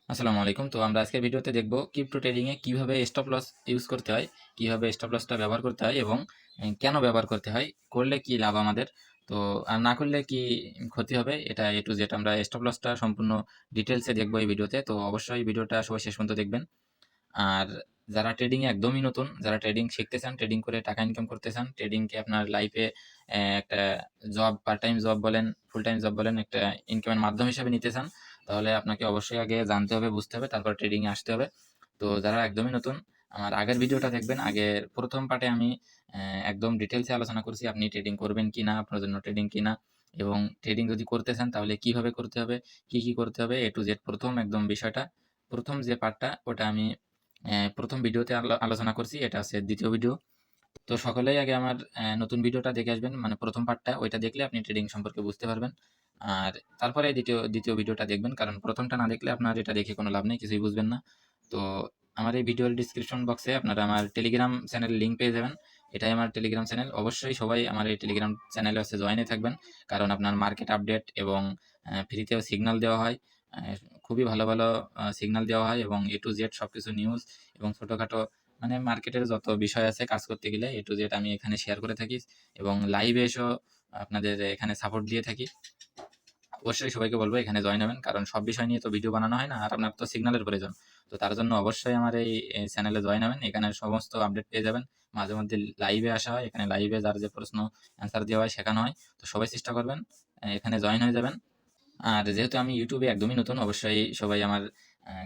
আসসালামু আলাইকুম। তো আমরা আজকের ভিডিওতে দেখব ক্রিপ্টো ট্রেডিং এ কিভাবে স্টপ লস ইউজ করতে হয়, কিভাবে স্টপ লসটা ব্যবহার করতে হয় এবং কেন ব্যবহার করতে হয়, করলে কি লাভ আমাদের, তো আর না করলে কি ক্ষতি হবে, এটা এ টু জেড আমরা স্টপ লসটা সম্পূর্ণ ডিটেলসে দেখব এই ভিডিওতে। তো অবশ্যই ভিডিওটা সবাই শেষ পর্যন্ত দেখবেন। আর যারা ট্রেডিং এ একদমই নতুন, যারা ট্রেডিং শিখতে চান, ট্রেডিং করে টাকা ইনকাম করতে চান, ট্রেডিংকে আপনার লাইফে একটা জব, পার্ট টাইম জব বলেন, ফুল টাইম জব বলেন, একটা ইনকামের মাধ্যম হিসেবে নিতে চান, তাহলে আপনাকে অবশ্যই আগে জানতে হবে, বুঝতে হবে, তারপর ট্রেডিং এ আসতে হবে। তো যারা একদমই নতুন, আমার আগের ভিডিওটা দেখবেন। আগের প্রথম পার্টে আমি একদম ডিটেলসে আলোচনা করছি আপনি ট্রেডিং করবেন কিনা, আপনার জন্য ট্রেডিং কিনা, এবং ট্রেডিং যদি করতে চান তাহলে কিভাবে করতে হবে, কি কি করতে হবে, এ টু জেড প্রথম একদম বিষয়টা, প্রথম যে পার্টটা ওটা আমি প্রথম ভিডিওতে আলোচনা করছি। এটা হচ্ছে দ্বিতীয় ভিডিও। তো সকলেই আগে আমার নতুন ভিডিওটা দেখে আসবেন, মানে প্রথম পার্টটা, ওইটা দেখলে আপনি ট্রেডিং সম্পর্কে বুঝতে পারবেন। আর তারপরে দ্বিতীয় ভিডিওটা দেখবেন, কারণ প্রথমটা না দেখলে আপনার এটা দেখে কোনো লাভ নেই, কিছুই বুঝবেন না। তো আমার এই ভিডিওর ডিসক্রিপশন বক্সে আপনারা আমার টেলিগ্রাম চ্যানেলের লিঙ্ক পেয়ে যাবেন। এটাই আমার টেলিগ্রাম চ্যানেল। অবশ্যই সবাই আমার এই টেলিগ্রাম চ্যানেলে হচ্ছে জয়েনে থাকবেন, কারণ আপনার মার্কেট আপডেট এবং ফ্রিতেও সিগন্যাল দেওয়া হয়। আহ, খুবই ভালো ভালো সিগন্যাল দেওয়া হয়, এবং এ টু জেড সবকিছু নিউজ এবং ছোটখাটো, মানে মার্কেটের যত বিষয় আছে কাজ করতে গেলে এ টু জেড আমি এখানে শেয়ার করে থাকি, এবং লাইভে এসেও আপনাদের এখানে সাপোর্ট দিয়ে থাকি। অবশ্যই সবাইকে বলবো এখানে জয়েন হবেন, কারণ সব বিষয় নিয়ে তো ভিডিও বানানো হয় না, আর আপনার তো সিগন্যালের প্রয়োজন। তো তার জন্য অবশ্যই আমার এই চ্যানেলে জয়েন হবেন, এখানে সমস্ত আপডেট পেয়ে যাবেন। মাঝে মধ্যে লাইভে আসা হয়, এখানে লাইভে যার যে প্রশ্ন অ্যান্সার দেওয়া হয় শেখানো হয়। তো সবাই চেষ্টা করবেন এখানে জয়েন হয়ে যাবেন। আর যেহেতু আমি ইউটিউবে একদমই নতুন, অবশ্যই সবাই আমার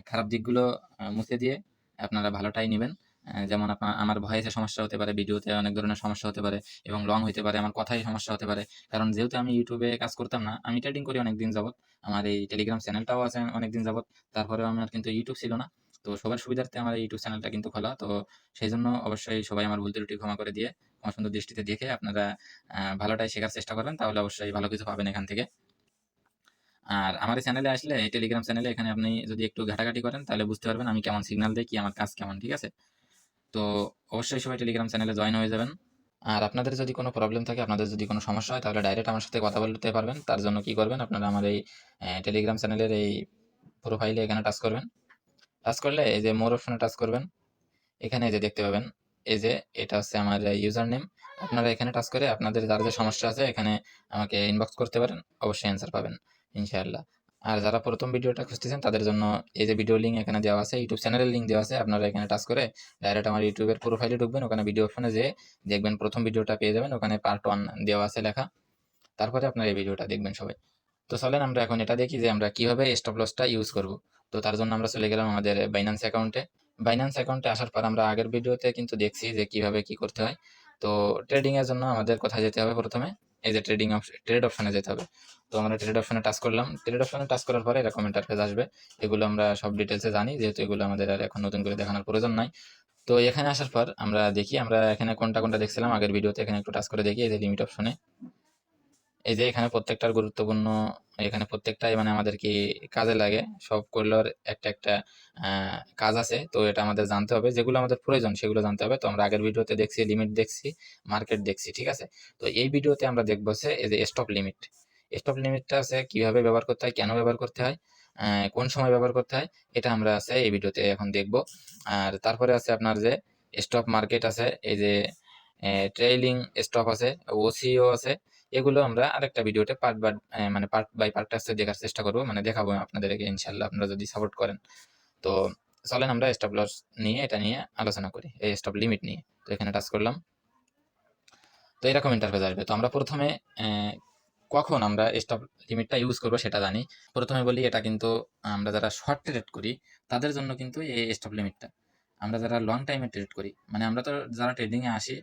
খারাপ দিকগুলো মুছে দিয়ে আপনারা ভালোটাই নেবেন। যেমন আমার ভয়েসে সমস্যা হতে পারে, ভিডিওতে অনেক ধরনের সমস্যা হতে পারে, এবং লং হতে পারে, আমার কথায় সমস্যা হতে পারে। কারণ যেহেতু আমি ইউটিউবে কাজ করতাম না, আমি ট্রেডিং করি অনেকদিন যাবত, আমার এই টেলিগ্রাম চ্যানেলটাও আছে অনেকদিন যাবত, তারপরেও আমার কিন্তু ইউটিউব ছিল না। তো সবার সুবিধার্থে আমার এই ইউটিউব চ্যানেলটা কিন্তু খোলা। তো সেই জন্য অবশ্যই সবাই আমার ভুল ত্রুটি ক্ষমা করে দিয়ে, আমার সুন্দর দৃষ্টিতে দেখে আপনারা ভালোটাই শেখার চেষ্টা করবেন, তাহলে অবশ্যই ভালো কিছু পাবেন এখান থেকে। আর আমার এই চ্যানেলে আসলে, এই টেলিগ্রাম চ্যানেলে, এখানে আপনি যদি একটু ঘাটাঘাটি করেন তাহলে বুঝতে পারবেন আমি কেমন সিগন্যাল দেই, কি আমার কাজ কেমন, ঠিক আছে? তো অবশ্যই সবাই টেলিগ্রাম চ্যানেলে জয়েন হয়ে যাবেন। আর আপনাদের যদি কোনো প্রবলেম থাকে, আপনাদের যদি কোনো সমস্যা হয়, তাহলে ডাইরেক্ট আমার সাথে কথা বলতে পারবেন। তার জন্য কি করবেন, আপনারা আমার এই টেলিগ্রাম চ্যানেলের এই প্রোফাইলে এখানে টাচ করবেন। টাচ করলে এই যে মোর অপশনে টাচ করবেন, এখানে এই যে দেখতে পাবেন, এই যে এটা হচ্ছে আমার ইউজার নেম। আপনারা এখানে টাচ করে আপনাদের যার যে সমস্যা আছে এখানে আমাকে ইনবক্স করতে পারেন, অবশ্যই অ্যান্সার পাবেন ইনশাআল্লাহ। আর যারা প্রথম ভিডিওটা খুঁজতেছেন তাদের জন্য এই যে ভিডিও লিঙ্ক এখানে দেওয়া আছে, ইউটিউব চ্যানেলের লিঙ্ক দেওয়া আছে, আপনারা এখানে টাচ করে ডাইরেক্ট আমার ইউটিউবের প্রোফাইলে ঢুকবেন, ওখানে ভিডিও অপশনে যেয়ে দেখবেন প্রথম ভিডিওটা পেয়ে যাবেন, ওখানে পার্ট 1 দেওয়া আছে লেখা। তারপরে আপনারা এই ভিডিওটা দেখবেন সবাই। তো চলেন আমরা এখন এটা দেখি যে আমরা কিভাবে স্টপ লসটা ইউজ করব। তো তার জন্য আমরা চলে গেলাম আমাদের বাইন্যান্স অ্যাকাউন্টে। বাইন্যান্স অ্যাকাউন্টে আসার পর আমরা আগের ভিডিওতে কিন্তু দেখছি যে কিভাবে কি করতে হয়। তো ট্রেডিং এর জন্য আমাদের কোথায় যেতে হবে, প্রথমে এই যে ট্রেড অপশনে যেতে হবে। তো আমরা ট্রেড অপশনে টাচ করলাম। ট্রেড অপশনে টাচ করার পরে এরকম ইন্টারফেস আসবে। এগুলো আমরা সব ডিটেলসে জানি, যেহেতু এগুলো আমাদের আর এখন নতুন করে দেখানোর প্রয়োজন নাই। তো এখানে আসার পর আমরা দেখি আমরা এখানে কোনটা কোনটা দেখছিলাম আগের ভিডিওতে, এখানে একটু টাচ করে দেখি এই যে লিমিট অপশনে। এই যে এখানে প্রত্যেকটার গুরুত্বপূর্ণ, এখানে প্রত্যেকটাই মানে আমাদের কি কাজে লাগে, সবগুলোর একটা একটা কাজ আছে। তো এটা আমাদের জানতে হবে, যেগুলো আমাদের প্রয়োজন সেগুলো জানতে হবে। তো আমরা আগের ভিডিওতে দেখছি লিমিট দেখছি, মার্কেট দেখছি, ঠিক আছে? তো এই ভিডিওতে আমরা দেখবো হচ্ছে এই যে স্টপ লিমিট। স্টপ লিমিটটা আছে কিভাবে ব্যবহার করতে হয়, কেন ব্যবহার করতে হয়, কোন সময় ব্যবহার করতে হয়, এটা আমরা আছে এই ভিডিওতে এখন দেখব। আর তারপরে আছে আপনার যে স্টপ মার্কেট আছে, এই যে ট্রেইলিং স্টপ আছে, ওসিও আছে। এগুলো আমরা আরেকটা ভিডিওতে মানে পার্ট বাই পার্ট আছে দেখার চেষ্টা করব, মানে দেখাবো আপনাদেরকে ইনশাল্লাহ, আপনারা যদি সাপোর্ট করেন। তো চলেন আমরা স্টপ লস নিয়ে, এটা নিয়ে আলোচনা করি, এই স্টপ লিমিট নিয়ে। তো এখানে টাচ করলাম। তো এরকম ইন্টারফেস আসবে। তো আমরা প্রথমে কখন আমরা স্টপ লিমিটটা ইউজ করবো সেটা জানি। প্রথমে বলি, এটা কিন্তু আমরা যারা শর্ট ট্রেড করি তাদের জন্য কিন্তু এই স্টপ লিমিটটা। আমরা যারা লং টাইমে ট্রেড করি, মানে আমরা তো যারা ট্রেডিং এ আসি,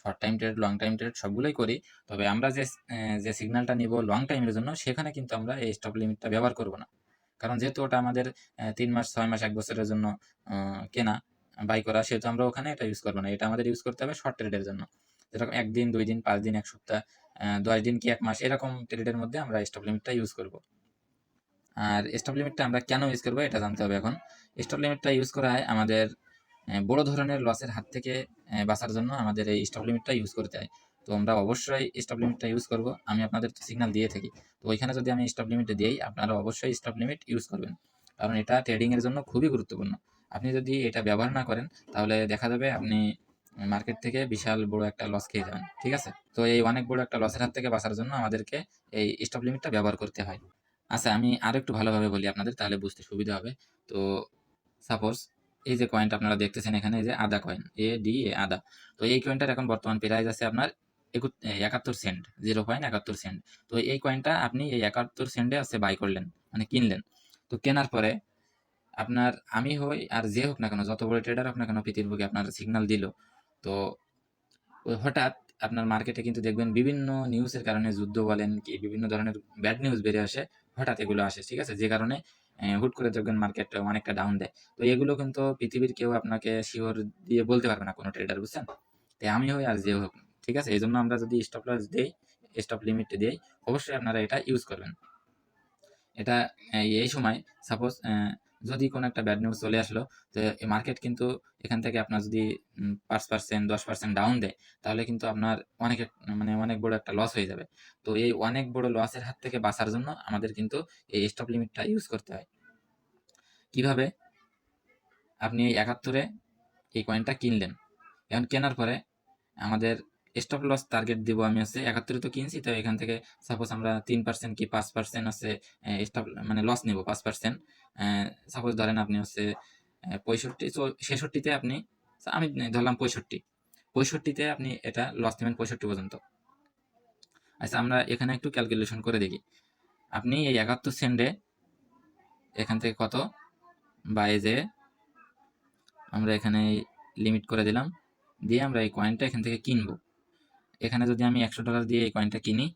short time trade, long time trade সবগুলোই করি। তবে আমরা যে সিগন্যালটা নিব লং টাইমের জন্য, সেখানে কিন্তু আমরা এই স্টপ লিমিটটা ব্যবহার করব না। কারণ যেহেতু ওটা আমাদের 3 মাস, 6 মাস, 1 বছরের জন্য কেনা, বাই করা, সেহেতু আমরা ওখানে এটা ইউজ করবো না। এটা আমাদের ইউজ করতে হবে শর্ট ট্রেডের জন্য, যেরকম 1 দিন, 2 দিন, 5 দিন, 1 সপ্তাহ, 10 দিন কি 1 মাস, এরকম ট্রেডের মধ্যে আমরা স্টপ লিমিটটা ইউজ করব। আর স্টপ লিমিটটা আমরা কেন ইউজ করবো এটা জানতে হবে এখন। স্টপ লিমিটটা ইউজ করা হয় আমাদের বড় ধরনের লসের হাত থেকে বাঁচার জন্য, আমাদের এই স্টপ লিমিটটা ইউজ করতে হয়। তো আমরা অবশ্যই স্টপ লিমিটটা ইউজ করব। আমি আপনাদের সিগন্যাল দিয়ে থাকি, তো ওইখানে যদি আমি স্টপ লিমিটটা দিই, আপনারা অবশ্যই স্টপ লিমিট ইউজ করবেন। কারণ এটা ট্রেডিং এর জন্য খুবই গুরুত্বপূর্ণ। আপনি যদি এটা ব্যবহার না করেন তাহলে দেখা যাবে আপনি মার্কেট থেকে বিশাল বড় একটা লস খেয়ে যাবেন, ঠিক আছে? তো এই অনেক বড় একটা লসের হাত থেকে বাঁচার জন্য আমাদেরকে এই স্টপ লিমিটটা ব্যবহার করতে হয়। আচ্ছা, আমি আরো একটু ভালোভাবে বলি আপনাদের, তাহলে বুঝতে সুবিধা হবে। তো সাপোজ এই যে কয়েনটা আপনারা দেখতেছেন এখানে, এই যে আদা কয়েন, ADA আদা। তো এই কয়েনটার এখন বর্তমান প্রাইস আছে আপনার 71 সেন্ট, 0.71 সেন্ট। তো এই কয়েনটা আপনি এই 71 সেন্টে আছে বাই করলেন, মানে কিনলেন। তো কেনার পরে আপনার, আমি হই আর যে হোক না কেন, যত বড় ট্রেডার হোক না কেন পৃথিবীর বুকে, আপনার সিগন্যাল দিল। তো ওই হঠাৎ আপনার মার্কেটে কিন্তু দেখবেন বিভিন্ন নিউজের কারণে, যুদ্ধ বলেন কি বিভিন্ন ধরনের ব্যাড নিউজ বেড়ে আসে, হঠাৎ এগুলো আসে, ঠিক আছে? যে কারণে হুট করে দেখবেন মার্কেট অনেকটা ডাউন দেয়। তো এগুলো কিন্তু পৃথিবীর কেউ আপনাকে শিওর দিয়ে বলতে পারবে না, কোনো ট্রেডার, বুঝছেন? তাই আমি হই আর যে হোক, ঠিক আছে? এই জন্য আমরা যদি স্টপ লস দেই, স্টপ লিমিট দেই, অবশ্যই আপনারা এটা ইউজ করবেন। এটা এই সময় সাপোজ যদি কোনো একটা ব্যাড নিউজ চলে আসলো, তো এই মার্কেট কিন্তু এখান থেকে আপনার যদি 5%, 10% ডাউন দেয়, তাহলে কিন্তু আপনার অনেক মানে অনেক বড় একটা লস হয়ে যাবে। তো এই অনেক বড় লসের হাত থেকে বাঁচার জন্য আমাদের কিন্তু এই স্টপ লিমিটটা ইউজ করতে হয়। কিভাবে? আপনি এই 71-এ এই কয়েনটা কিনলেন। এখন কেনার পরে আমাদের স্টপ লস টার্গেট দিব আমি হচ্ছে 71-এ তো কিনছি, তো এখান থেকে সাপোজ আমরা 3% কি 5% হচ্ছে স্টপ মানে লস নিব 5%। সাপোজ ধরেন আপনি হচ্ছে 65 ছেষট্টিতে আপনি, আমি ধরলাম 65তে আপনি এটা লস নেবেন 65 পর্যন্ত। আচ্ছা, আমরা এখানে একটু ক্যালকুলেশন করে দেখি। আপনি এই 71 সেন্টে এখান থেকে কত, বা এই যে আমরা এখানে লিমিট করে দিলাম, দিয়ে আমরা এই কয়েনটা এখান থেকে কিনবো। এখানে যদি আমি $100 দিয়ে এই কয়েনটা কিনি,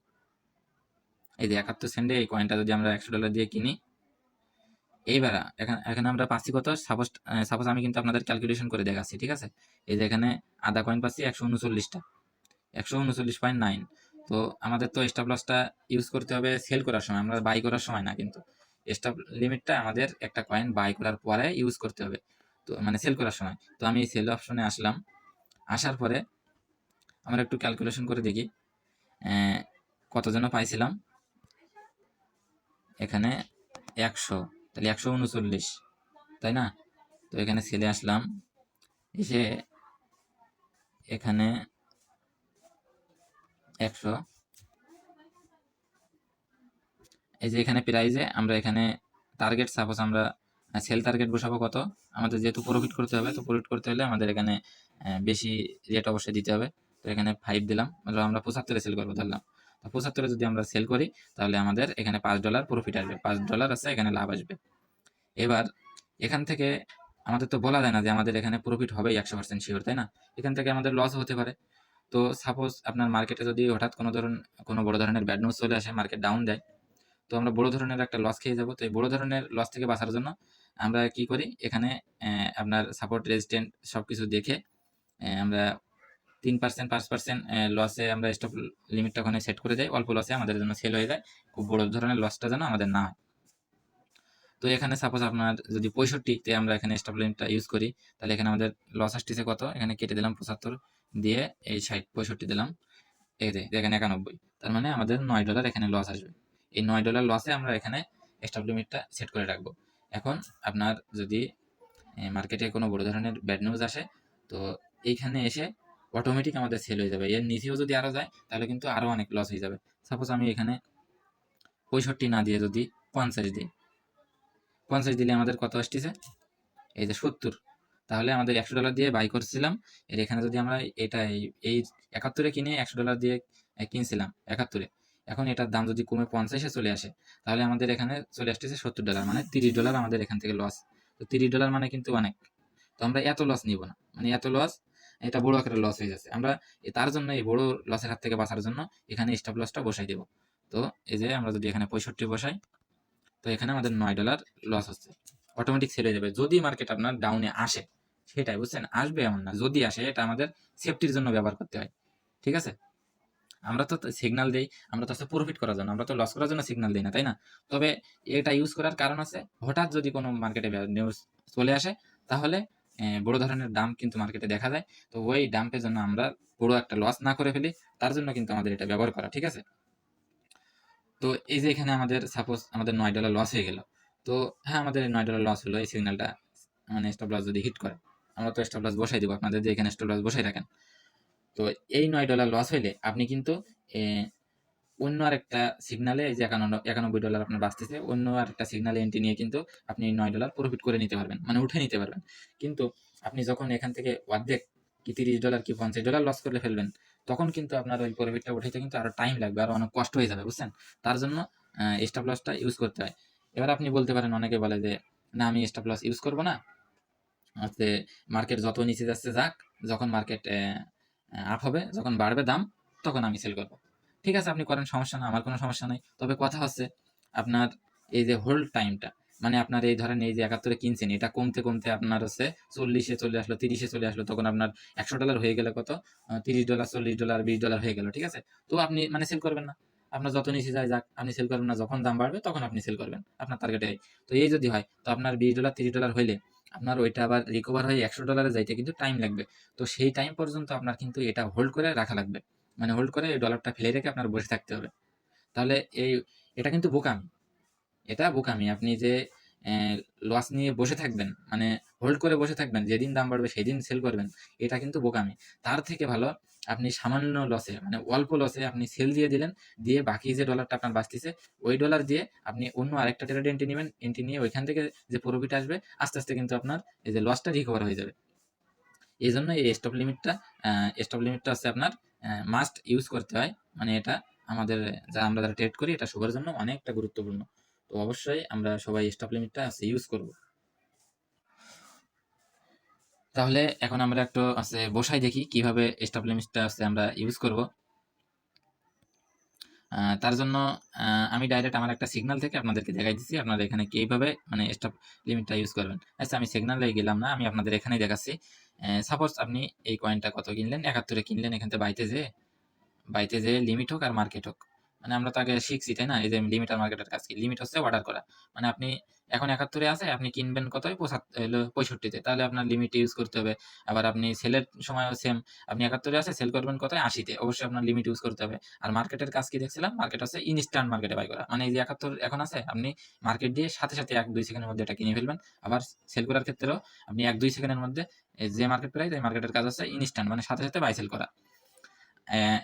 এই যে 71 সেন্টে এই কয়েনটা যদি আমরা $100 দিয়ে কিনি, এইবার এখানে আমরা পাচ্ছি কত? সাপোজ সাপোজ আমি কিন্তু আপনাদের ক্যালকুলেশন করে দেখাচ্ছি, ঠিক আছে? এই যে এখানে আদা কয়েন পাচ্ছি 139টা, 139.9। তো আমাদের তো স্টপ লসটা ইউজ করতে হবে সেল করার সময়, আমরা বাই করার সময় না কিন্তু। স্টপ লিমিটটা আমাদের একটা কয়েন বাই করার পরে ইউজ করতে হবে, তো মানে সেল করার সময়। তো আমি সেল অপশনে আসলাম, আসার পরে আমরা একটু ক্যালকুলেশন করে দেখি কত যেন পাইছিলাম এখানে 100, তাহলে 139, তাই না? তো এখানে সেলে আসলাম, এসে এখানে 100, এই যে এখানে প্রাইজে আমরা এখানে টার্গেট, সাপোজ আমরা সেল টার্গেট বসাবো কত, আমাদের যেহেতু প্রফিট করতে হবে, তো প্রফিট করতে হলে আমাদের এখানে বেশি রেট অবশ্যই দিতে হবে। তো এখানে 5 দিলাম, মানে আমরা 75-এ সেল করবো ধরলাম। তো 75-এ যদি আমরা সেল করি, তাহলে আমাদের এখানে $5 প্রফিট আসবে, $5 আছে এখানে লাভ আসবে। এবার এখান থেকে আমাদের তো বলা যায় না যে আমাদের এখানে প্রফিট হবে 100% শিওর, তাই না? এখান থেকে আমাদের লস হতে পারে। তো সাপোজ আপনার মার্কেটে যদি হঠাৎ কোনো বড় ধরনের ব্যাড নিউজ চলে আসে, মার্কেট ডাউন দেয়, তো আমরা বড় ধরনের একটা লস খেয়ে যাব। তো এই বড় ধরনের লস থেকে বাঁচার জন্য আমরা কি করি, এখানে আপনার সাপোর্ট রেজিস্ট্যান্ট সবকিছু দেখে আমরা 3%, 5% লসে আমরা স্টপ লিমিটটা ওখানে সেট করে দেই, অল্প লসে আমাদের জন্য সেল হয়ে যায়, খুব বড় ধরনের লসটা যেন আমাদের না হয়। তো এখানে সাপোজ আপনার যদি 65-তে আমরা এখানে স্টপ লিমিটটা ইউজ করি, তাহলে এখানে আমাদের লস আসতেছে কত, এখানে কেটে দিলাম 75 দিয়ে, এই 60, 65 দিলাম, এই যে এখানে 91, তার মানে আমাদের $9 এখানে লস আসবে। এই $9 লসে আমরা এখানে স্টপ লিমিটটা সেট করে রাখবো। এখন আপনার যদি মার্কেটে কোনো বড় ধরনের ব্যাড নিউজ আসে, তো এইখানে এসে অটোমেটিক আমাদের সেল হয়ে যাবে। এর নিচেও যদি আরো যায়, তাহলে কিন্তু আরো অনেক লস হয়ে যাবে। সাপোজ আমি এখানে 65 না দিয়ে যদি 50 দিই, 50 দিলে আমাদের কত আসতেছে, এই যে 70। তাহলে আমাদের $100 দিয়ে বাই করছিলাম, এর এখানে যদি আমরা এটা এই 71-এ কিনে $100 দিয়ে কিনছিলাম 71-এ, এখন এটার দাম যদি কমে 50-এ চলে আসে, তাহলে আমাদের এখানে চলে আসতেছে $70, মানে $30 আমাদের এখান থেকে লস। তো $30 মানে কিন্তু অনেক। তো আমরা এত লস নিব না, মানে এত লস, এটা বড় আকারের লস হয়ে যাচ্ছে। আমরা তার জন্য এই বড় লসের হাত থেকে বাঁচার জন্য এখানে স্টপ লসটা বসাই দেব। তো এই যে আমরা যদি এখানে 65 বসাই, তো এখানে আমাদের $9 লস হচ্ছে, অটোমেটিক সেল হয়ে যাবে যদি মার্কেট আপনার ডাউনে আসে। সেটাই, বুঝছেন? আসবে এমন না, যদি আসে এটা আমাদের সেফটির জন্য ব্যবহার করতে হয়, ঠিক আছে? আমরা তো সিগন্যাল দেই, আমরা তো আছে প্রফিট করার জন্য, আমরা তো লস করার জন্য সিগন্যাল দিই না, তাই না? তবে এটা ইউজ করার কারণ আছে, হঠাৎ যদি কোনো মার্কেটে নিউজ চলে আসে, তাহলে বড় ধরনের ডাম্প কিন্তু মার্কেটে দেখা যায়। তো ওই ডাম্পের জন্য আমরা বড় একটা লস না করে ফেলি, তার জন্য কিন্তু আমাদের এটা ব্যবহার করা, ঠিক আছে? তো এই যে এখানে আমাদের সাপোজ আমাদের $9 লস হয়ে গেল, তো হ্যাঁ, আমাদের $9 লস হলো এই সিগন্যালটা, মানে স্টপ লস যদি হিট করে, আমরা তো স্টপ লস বসাই দিব আপনাদের যে এখানে স্টপ লস বসাই রাখেন। তো এই $9 লস হইলে আপনি কিন্তু অন্য আরেকটা সিগনালে, এই যে $91 আপনার বাঁচতেছে, অন্য আরেকটা সিগনালে এন্ট্রি নিয়ে কিন্তু আপনি $9 প্রফিট করে নিতে পারবেন, মানে উঠে নিতে পারবেন। কিন্তু আপনি যখন এখান থেকে অর্ধেক কি $30 কি $50 লস করে ফেলবেন, তখন কিন্তু আপনার ওই প্রফিটটা উঠাইতে কিন্তু আরো টাইম লাগবে, আরো অনেক কষ্ট হয়ে যাবে, বুঝছেন? তার জন্য স্টপ লসটা ইউজ করতে হয়। এবার আপনি বলতে পারেন, অনেকে বলে যে না আমি স্টপ লস ইউজ করবো না, হচ্ছে মার্কেট যত নিচে যাচ্ছে যাক, যখন মার্কেট আপ হবে, যখন বাড়বে দাম, তখন আমি সেল করবো। ঠিক আছে, আপনি করেন, সমস্যা না, আমার কোনো সমস্যা নাই। তবে কথা হচ্ছে আপনার এই যে হোল্ড টাইমটা, মানে আপনার এই ধরেন এই যে 71-এ কিনছেন, এটা কমতে কমতে আপনার হচ্ছে 40-এ চলে আসলো, 30-এ চলে আসলো, তখন আপনার $100 হয়ে গেলে কত, $30, $40, $20 হয়ে গেল, ঠিক আছে? তো আপনি মানে সেল করবেন না, আপনার যত নিচে যায় যাক, আপনি সেল করবেন না, যখন দাম বাড়বে তখন আপনি সেল করবেন, আপনার টার্গেটে। তো এই যদি হয়, তো আপনার $20, $30 হইলে আপনার ওইটা আবার রিকভার হয়ে $100 যাইতে কিন্তু টাইম লাগবে। তো সেই টাইম পর্যন্ত আপনার কিন্তু এটা হোল্ড করে রাখা লাগবে, মানে হোল্ড করে এই ডলারটা ফেলে রেখে আপনার বসে থাকতে হবে। তাহলে এই এটা কিন্তু বোকামি, এটা বোকামি। আপনি যে লস নিয়ে বসে থাকবেন, মানে হোল্ড করে বসে থাকবেন, যেদিন দাম বাড়বে সেদিন সেল করবেন, এটা কিন্তু বোকামি। তার থেকে ভালো আপনি সামান্য লসে, মানে অল্প লসে আপনি সেল দিয়ে দিলেন, দিয়ে বাকি যে ডলারটা আপনার বাঁচতেছে, ওই ডলার দিয়ে আপনি অন্য আরেকটা ট্রেডে এন্ট্রি নেবেন, এন্ট্রি নিয়ে ওইখান থেকে যে প্রফিট আসবে, আস্তে আস্তে কিন্তু আপনার এই যে লসটা রিকভার হয়ে যাবে। এই জন্য এই স্টপ লিমিটটা হচ্ছে আপনার মাস্ট ইউজ করতে হয়, মানে এটা আমাদের আমরা যারা ট্রেড করি, এটা সবার জন্য অনেকটা গুরুত্বপূর্ণ। তো অবশ্যই আমরা সবাই স্টপ লিমিটটা আছে ইউজ করব। তাহলে এখন আমরা একটু আছে বসাই দেখি কিভাবে স্টপ লিমিটটা আছে আমরা ইউজ করব। তার জন্য আমি ডাইরেক্ট আমার একটা সিগন্যাল থেকে আপনাদেরকে দেখাই দিচ্ছি, আপনারা এখানে কিভাবে মানে স্টপ লিমিটটা ইউজ করবেন। আচ্ছা, আমি সিগন্যালে গেলাম না, আমি আপনাদের এখানেই দেখাচ্ছি। সাপোজ আপনি এই কয়েনটা কত কিনলেন, 71-এ কিনলেন, এখান থেকে বাইতে যে লিমিট হোক আর মার্কেট হোক, মানে আমরা তো আগে শিখছি, তাই না? এই যে লিমিট আর মার্কেটের কাজ কি, লিমিট হচ্ছে অর্ডার করা, মানে আপনি এখন 71-এ আছে, আপনি কিনবেন কত, 65-তে, তাহলে আপনার লিমিট ইউজ করতে হবে। আবার আপনি সেলের সময়ও সেম, আপনি 71-এ আছে, সেল করবেন কত, 80-তে, অবশ্যই আপনার লিমিট ইউজ করতে হবে। আর মার্কেটের কাজ কি দেখছিলাম, মার্কেট হচ্ছে ইনস্ট্যান্ট মার্কেটে বাই করা, মানে এই যে 71 এখন আছে, আপনি মার্কেট দিয়ে সাথে সাথে 1-2 সেকেন্ডের মধ্যে এটা কিনে ফেলবেন। আবার সেল করার ক্ষেত্রেও আপনি 1-2 সেকেন্ডের মধ্যে যে মার্কেট প্রাইস, এই মার্কেটের কাজ হচ্ছে ইনস্ট্যান্ট, মানে সাথে সাথে বাই সেল করা।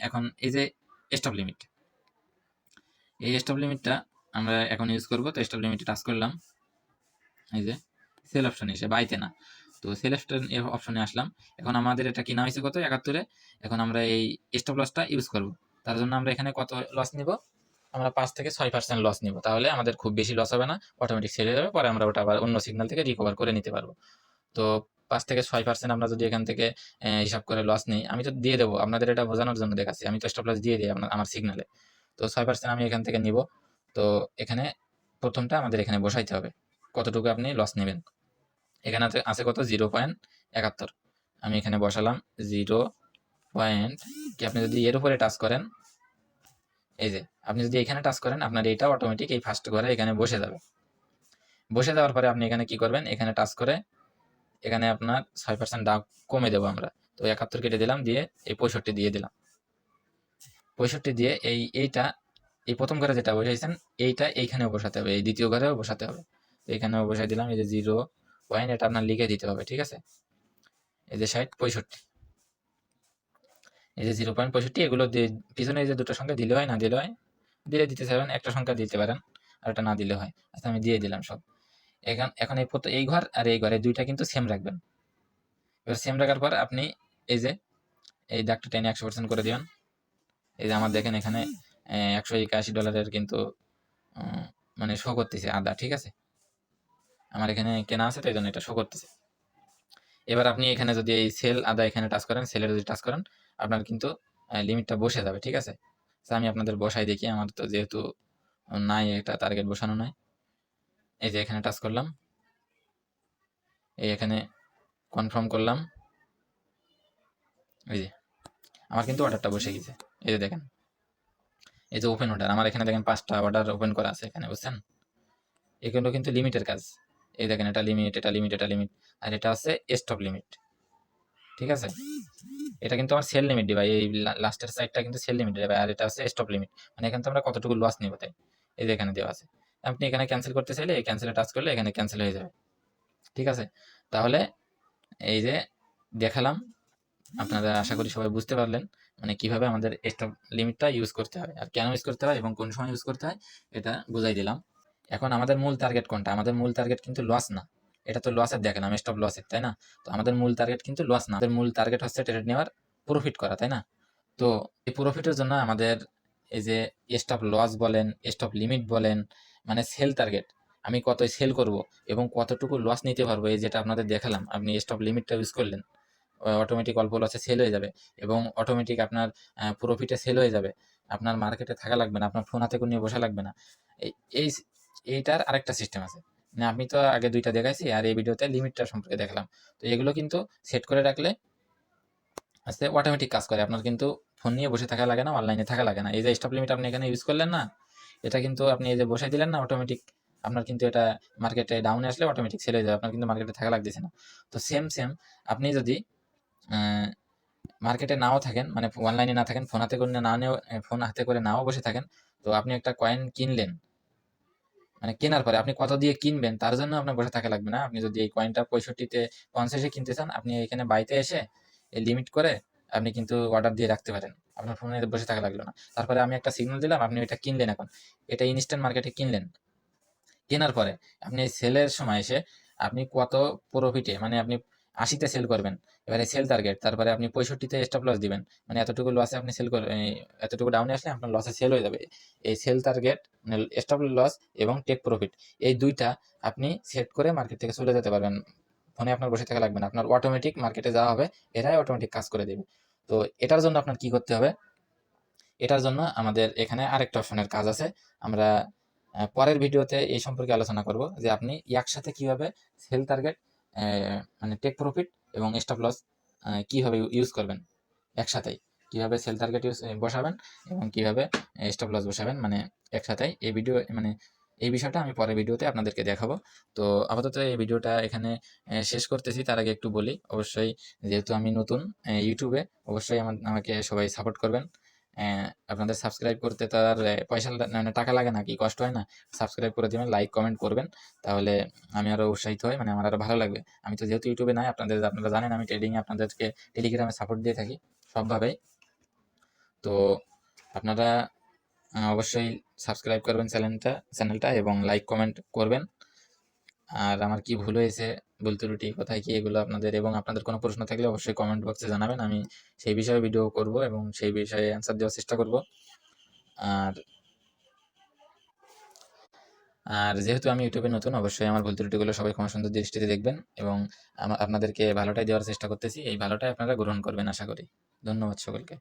এখন এই যে স্টপ লিমিট, এই স্টপ লিমিটটা আমরা এখন ইউজ করব। তো স্টপ লিমিটে টাচ করলাম, এই যে সেল অপশনে এসে, বাইতে না, তো সেল অপশনে আসলাম। এখন আমাদের এটা কিনা হয়েছে কত, 71-এ। এখন আমরা এই স্টপ লসটা ইউজ করব। তার জন্য আমরা এখানে কত লস নিব, আমরা 5-6% লস নিব, তাহলে আমাদের খুব বেশি লস হবে না, অটোমেটিক সেরে যাবে, পরে আমরা ওটা আবার অন্য সিগন্যাল থেকে রিকভার করে নিতে পারবো। তো 5-6% আমরা যদি এখান থেকে হিসাব করে লস নিই, আমি তো দিয়ে দেবো আপনাদের, এটা বোঝানোর জন্য দেখাচ্ছি, আমি তো স্টপ লস দিয়ে দিই আমার সিগনালে। তো 6% আমি এখান থেকে নিব। তো এখানে প্রথমটা আমাদের এখানে বসাইতে হবে, কতটুকু আপনি লস নেবেন। এখানে আছে কত, 0.71। আমি এখানে বসালাম 0. কি, আপনি যদি এর উপরে টাচ করেন, এই যে আপনি যদি এখানে টাচ করেন, আপনার এটা অটোমেটিক এই ফার্স্ট ঘরে এখানে বসে যাবে। বসে যাওয়ার পরে আপনি এখানে কি করবেন, এখানে টাচ করে এখানে আপনার 6% দাম কমে দেবো আমরা। তো 71 কেটে দিলাম, দিয়ে এই 65 দিয়ে দিলাম। 65 দিয়ে এইটা এই প্রথম ঘরে যেটা বসাইছেন, এইটা এইখানেও বসাতে হবে, এই দ্বিতীয় ঘরেও বসাতে হবে। তো এখানেও বসাই দিলাম, এই যে 0. এটা আপনার লিখে দিতে হবে, ঠিক আছে? এই যে 65, এই যে 0.65, এগুলো পিছনে এই যে দুটো সংখ্যা দিলে হয় না দিলে হয়, দিলে দিতে চাইবেন, একটা সংখ্যা দিতে পারেন, আর এটা না দিলে হয়। আচ্ছা, আমি দিয়ে দিলাম সব। এখন এই ঘর আর এই ঘরে দুইটা কিন্তু সেম রাখবেন। এবার সেম রাখার পর আপনি এই যে এই দাগটা টেনে 100% করে দিবেন। এই যে আমার দেখেন এখানে $181 কিন্তু মানে শো করতেছে আদা, ঠিক আছে? আমার এখানে কেনা আছে, তাই জন্য এটা শো করতেছে। এবার আপনি এখানে যদি এই সেল আদা এখানে টাচ করেন, সেলের যদি টাচ করেন, আপনার কিন্তু লিমিটটা বসে যাবে, ঠিক আছে? আমি আপনাদের বসাই দেখি, আমার তো যেহেতু নাই, এটা টার্গেট বসানো নাই। এই যে এখানে টাচ করলাম, এই এখানে কনফার্ম করলাম, এই যে আমার কিন্তু অর্ডারটা বসে গেছে। এই যে দেখেন, এই যে ওপেন অর্ডার, আমার এখানে দেখেন 5টা অর্ডার ওপেন করা আছে এখানে, বুঝছেন? এগুলো কিন্তু লিমিটের কাজ। এই দেখেন, এটা লিমিট, এটা লিমিট, এটা লিমিট, আর এটা হচ্ছে স্টপ লিমিট, ঠিক আছে? এটা কিন্তু আমার সেল লিমিট ভাই, এই লাস্টের সাইডটা কিন্তু সেল লিমিট ভাই, আর এটা হচ্ছে স্টপ লিমিট, মানে এখানে তো আমরা কতটুকু লস নিব, তাই এই যে এখানে দেওয়া আছে। আপনি এখানে ক্যান্সেল করতে চাইলে এই ক্যান্সেলে টাচ করলে এখানে ক্যান্সেল হয়ে যাবে। ঠিক আছে, তাহলে এই যে দেখালাম, আপনারা আশা করি সবাই বুঝতে পারলেন মানে কিভাবে আমাদের স্টপ লিমিটটা ইউজ করতে হয় আর কেন ইউজ করতে হয় এবং কোন সময় ইউজ করতে হয় এটা বুঝাই দিলাম। এখন আমাদের মূল টার্গেট কোনটা? আমাদের মূল টার্গেট কিন্তু লস না, এটা তো লসের দেখেন আমি স্টপ লসের, তাই না? তো আমাদের মূল টার্গেট কিন্তু লস না, আমাদের মূল টার্গেট হচ্ছে ট্রেড নেওয়ার, প্রফিট করা, তাই না? তো এই প্রফিটের জন্য আমাদের এই যে স্টপ লস বলেন, স্টপ লিমিট বলেন, মানে সেল টার্গেট, আমি কত সেল করব এবং কতটুকু লস নিতে পারবো, এই যেটা আপনাদের দেখালাম, আপনি স্টপ লিমিটটা ইউজ করলেন, অটোমেটিক অল্প লসে সেল হয়ে যাবে এবং অটোমেটিক আপনার প্রফিটে সেল হয়ে যাবে, আপনার মার্কেটে থাকা লাগবে না, আপনার ফোন হাতে করে নিয়ে বসা লাগবে না। এই এইটার আরেকটা সিস্টেম আছে, মানে আমি তো আগে দুইটা দেখাইছি আর এই ভিডিওতে লিমিটটা সম্পর্কে দেখালাম। তো এগুলো কিন্তু সেট করে রাখলে আস্তে অটোমেটিক কাজ করে, আপনার কিন্তু ফোন নিয়ে বসে থাকা লাগে না, অনলাইনে থাকা লাগে না। এই যে স্টপ লিমিট আপনি এখানে ইউজ করলেন না, এটা কিন্তু আপনি এই যে বসাই দিলেন না অটোমেটিক, আপনার কিন্তু এটা মার্কেটে ডাউনে আসলে অটোমেটিক সেল হয়ে যাবে, আপনার কিন্তু মার্কেটে থাকা লাগতেছে না। তো সেম আপনি যদি মার্কেটে নাও থাকেন, মানে অনলাইনে না থাকেন, ফোন হাতে করে না নিয়েও, ফোন হাতে করে নাও বসে থাকেন, তো আপনি একটা কয়েন কিনলেন, মানে কেনার পরে আপনি কত দিয়ে কিনবেন তার জন্য আপনার বসে থাকা লাগবে না। আপনি যদি এই কয়েনটা 65-তে 50-এ কিনতে চান, আপনি এখানে বাইতে এসে এই লিমিট করে আপনি কিন্তু অর্ডার দিয়ে রাখতে পারেন, আপনার ফোনে বসে থাকা লাগলো না। তারপরে আমি একটা সিগন্যাল দিলাম, আপনি এটা কিনলেন, এখন এটা ইনস্ট্যান্ট মার্কেটে কিনলেন, কেনার পরে আপনি এই সেলের সময় এসে আপনি কত প্রফিটে, মানে আপনি 80-তে সেল করবেন, এবারে সেল টার্গেট, তারপরে আপনি 65-তে স্টপ লস দিবেন, মানে এতটুকু লসে আপনি সেল করবেন, এতটুকু ডাউনে আসলে আপনার লসে সেল হয়ে যাবে। এই সেল টার্গেট, মানে স্টপ লস এবং টেক প্রফিট, এই দুইটা আপনি সেট করে মার্কেট থেকে চলে যেতে পারবেন, ফোনে আপনার বসে থাকা লাগবে না, আপনার অটোমেটিক মার্কেটে যাওয়া হবে, এরাই অটোমেটিক কাজ করে দেবে। তো এটার জন্য আপনার কি করতে হবে? এটার জন্য আমাদের এখানে আরেকটা অপশনের কাজ আছে, আমরা পরের ভিডিওতে এই সম্পর্কে আলোচনা করব যে আপনি একসাথে কিভাবে সেল টার্গেট, মানে টেক প্রফিট এবং স্টপ লস কিভাবে ইউজ করবেন একসাথেই, কিভাবে সেল টার্গেট বসাবেন এবং কিভাবে স্টপ লস বসাবেন, মানে একসাথেই। এই ভিডিও মানে এই বিষয়টা আমি পরের ভিডিওতে আপনাদেরকে দেখাবো। তো আপাতত এই ভিডিওটা এখানে শেষ করতেছি। তার আগে একটু বলি, অবশ্যই যেহেতু আমি নতুন ইউটিউবে, অবশ্যই আমাকে সবাই সাপোর্ট করবেন। আপনাদের সাবস্ক্রাইব করতে তো আর পয়সা মানে টাকা লাগে না, কি কষ্ট হয় না? সাবস্ক্রাইব করে দিবেন, লাইক কমেন্ট করবেন, তাহলে আমি আরো উৎসাহিত হই, মানে আমার আরো ভালো লাগবে। আমি তো যেহেতু ইউটিউবে নাই, আপনারা জানেন আমি ট্রেডিংয়ে আপনাদেরকে টেলিগ্রামে সাপোর্ট দিয়ে থাকি সবভাবেই। তো আপনারা অবশ্যই সাবস্ক্রাইব করবেন চ্যানেলটা এবং লাইক কমেন্ট করবেন। আর আমার কি ভুল হয়েছে, ভুল ত্রুটি কোথায় কি, এগুলো আপনাদের, এবং আপনাদের কোনো প্রশ্ন থাকলে অবশ্যই কমেন্ট বক্সে জানাবেন, আমি সেই বিষয়ে ভিডিও করব এবং সেই বিষয়ে অ্যান্সার দেওয়ার চেষ্টা করব। আর আর যেহেতু আমি ইউটিউবে নতুন, অবশ্যই আমার ভুল ত্রুটিগুলো সবাই ক্ষমা সুন্দর দৃষ্টিতে দেখবেন এবং আপনাদেরকে ভালোটাই দেওয়ার চেষ্টা করতেছি, এই ভালোটাই আপনারা গ্রহণ করবেন আশা করি। ধন্যবাদ সকলকে।